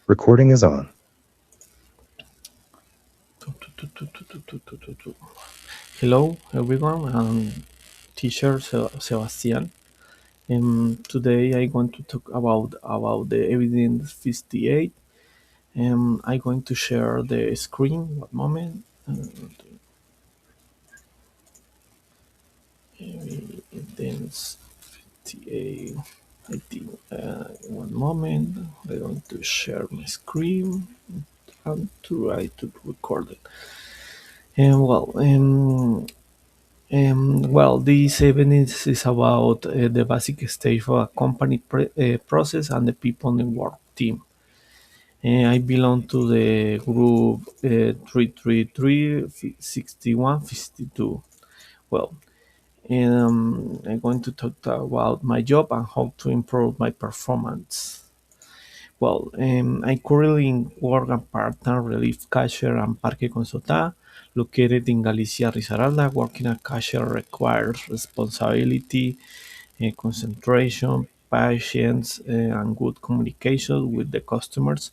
Recording is on. Hello, everyone. I'm teacher Sebastian. Today I want to talk about the Evidence 58. I'm going to share the screen. One moment. Evidence 58. I think. One moment. I'm going to share my screen and try to record it. And this evidence is about the basic stage of a company process and the people in the work team. I belong to the group 333 61 52. Well, I'm going to talk about my job and how to improve my performance. I currently work at part-time relief cashier and Parque Consotá, located in Galicia, Risaralda. Working at cashier requires responsibility, concentration, patience, and good communication with the customers.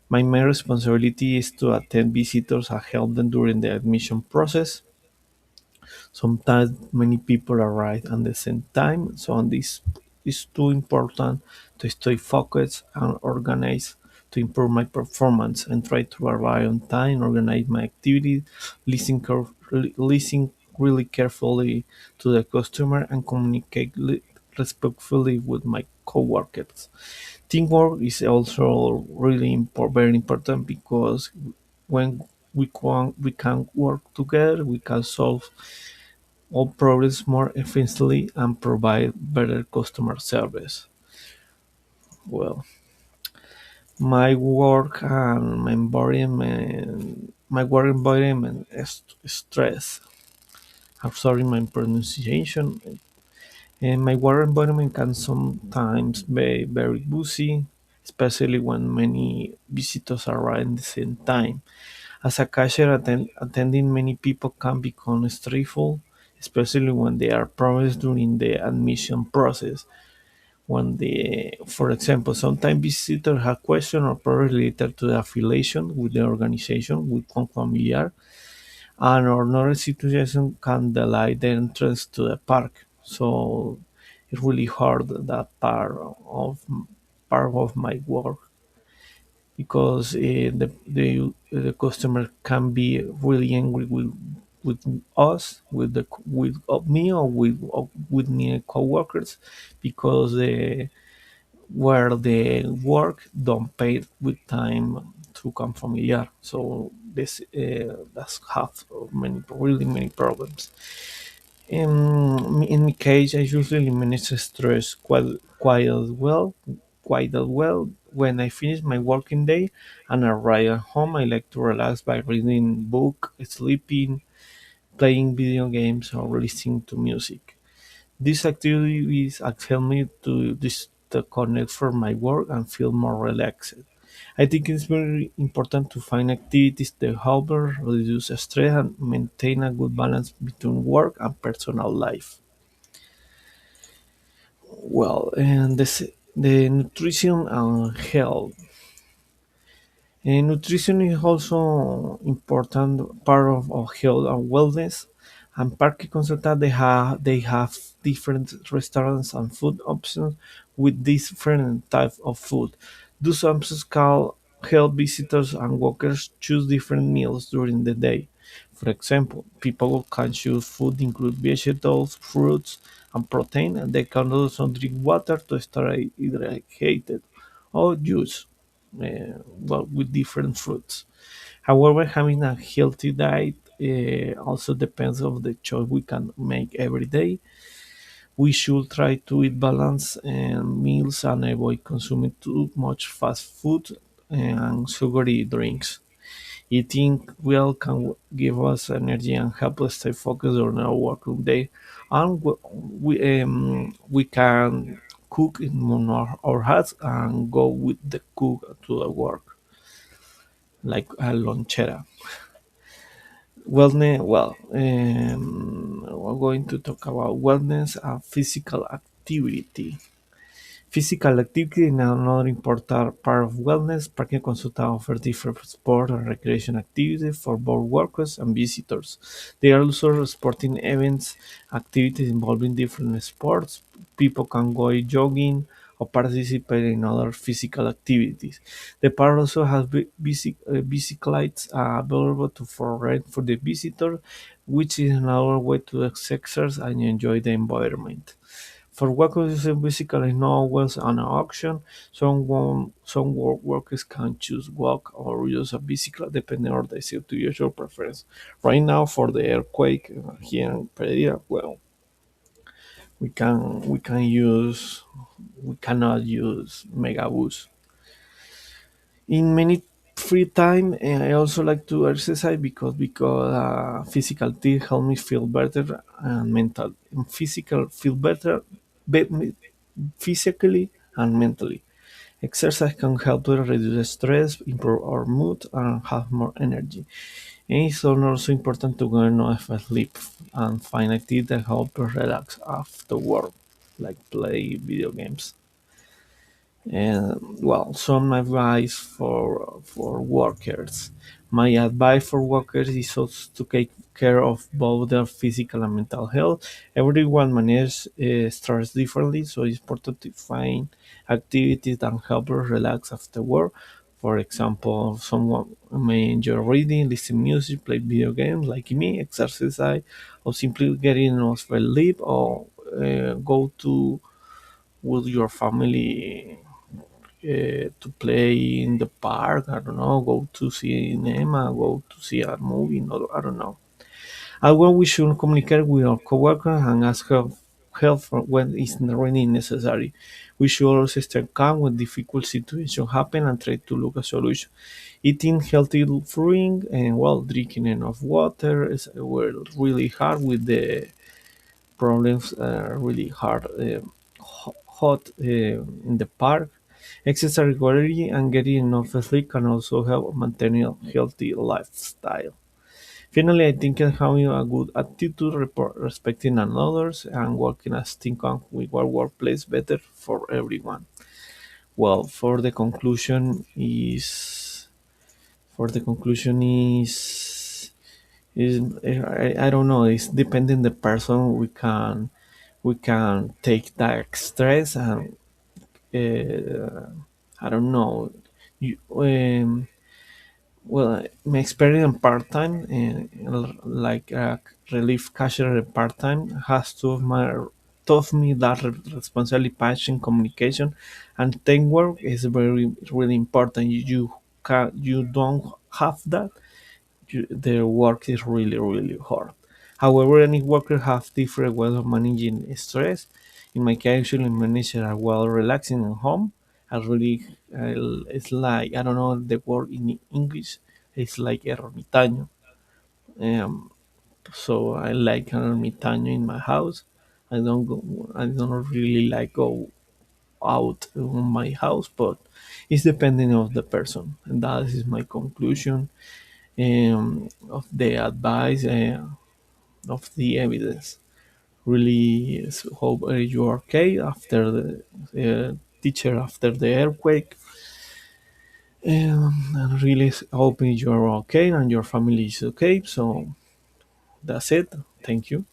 My main responsibility is to attend visitors and help them during the admission process. Sometimes many people arrive at the same time, so on this is too important to stay focused and organized to improve my performance and try to arrive on time, organize my activities, listen really carefully to the customer and communicate respectfully with my coworkers. Teamwork is also really very important because when we can work together, we can solve all problems more efficiently and provide better customer service. Well, my work and my work environment is stress. I'm sorry my pronunciation. And my work environment can sometimes be very busy, especially when many visitors arrive at the same time. As a cashier, attending many people can become stressful, especially when they are promised during the admission process. For example, sometimes visitors have questions or problems related to the affiliation with the organization with one familiar, and another situation can delay the entrance to the park. So it's really hard that part of my work because the customer can be really angry with us, with me, or with my coworkers because where the work don't pay with time to come familiar. So this does have many problems. In my case, I usually manage stress quite well. When I finish my working day and arrive at home, I like to relax by reading book, sleeping, playing video games, or listening to music. These activities help me to disconnect from my work and feel more relaxed. I think it's very important to find activities that help us reduce stress and maintain a good balance between work and personal life. And the nutrition and health. And nutrition is also important part of health and wellness. And Parque Concerta they have different restaurants and food options with different types of food. Those options can help visitors and workers choose different meals during the day. For example, people can choose food include vegetables, fruits, and protein, and they can also drink water to stay hydrated or juice with different fruits. However, having a healthy diet also depends on the choice we can make every day. We should try to eat balanced meals and avoid consuming too much fast food and sugary drinks. Eating well can give us energy and help us stay focused on our working day, and we can cook in our house and go with the cook to the work like a lonchera. We're going to talk about wellness and physical activity. Physical activity is another important part of wellness. Parque Consulta offers different sport and recreation activities for both workers and visitors. There are also sporting events, activities involving different sports. People can go jogging or participate in other physical activities. The park also has bicycles available for rent for the visitor, which is another way to exercise and enjoy the environment. For workers, basically no always an auction. Some workers can choose walk or use a bicycle depending on their situation preference. Right now, for the earthquake here in Pereira, well, we cannot use megabus. In many free time, I also like to exercise because physical activity help me feel better and mental. Physical feel better, be- physically and mentally. Exercise can help to reduce stress, improve our mood, and have more energy. And it's also important to get enough sleep and find activities that help us relax after work, like play video games. And well, some advice for workers. My advice for workers is also to take care of both their physical and mental health. Everyone manages stress differently, so it's important to find activities that help us relax after work. For example, someone may enjoy reading, listen music, play video games like me, exercise, or simply getting enough sleep, or go to with your family to play in the park. I don't know, go to cinema, go to see a movie. No, I don't know. And when we should communicate with our coworkers and ask help for when it's really necessary. We should also stay calm when difficult situations happen and try to look a solution. Eating healthy food and well, drinking enough water is really hard with the problems really hard hot in the park. Exercise regularly and getting enough sleep can also help maintain a healthy lifestyle. Finally, I think having a good attitude, respecting others, and working as team can make our workplace better for everyone. Well, for the conclusion is I don't know. It's depending the person. We can take that stress and I don't know. You, well, my experience in part time, like relief cashier part time, has taught me that responsibility, passion, communication, and teamwork is very really important. You don't have that, their work is really really hard. However, any worker have different ways of managing stress. In my case, I usually manage it while relaxing at home. I really it's like I don't know the word in English. It's like ermitaño. Um, so I like an ermitaño in my house. I don't really like go out of my house, but it's depending of the person, and that is my conclusion of the advice of the evidence. Really hope you are okay after the teacher after the earthquake. And really hoping you are okay and your family is okay. So that's it. Thank you.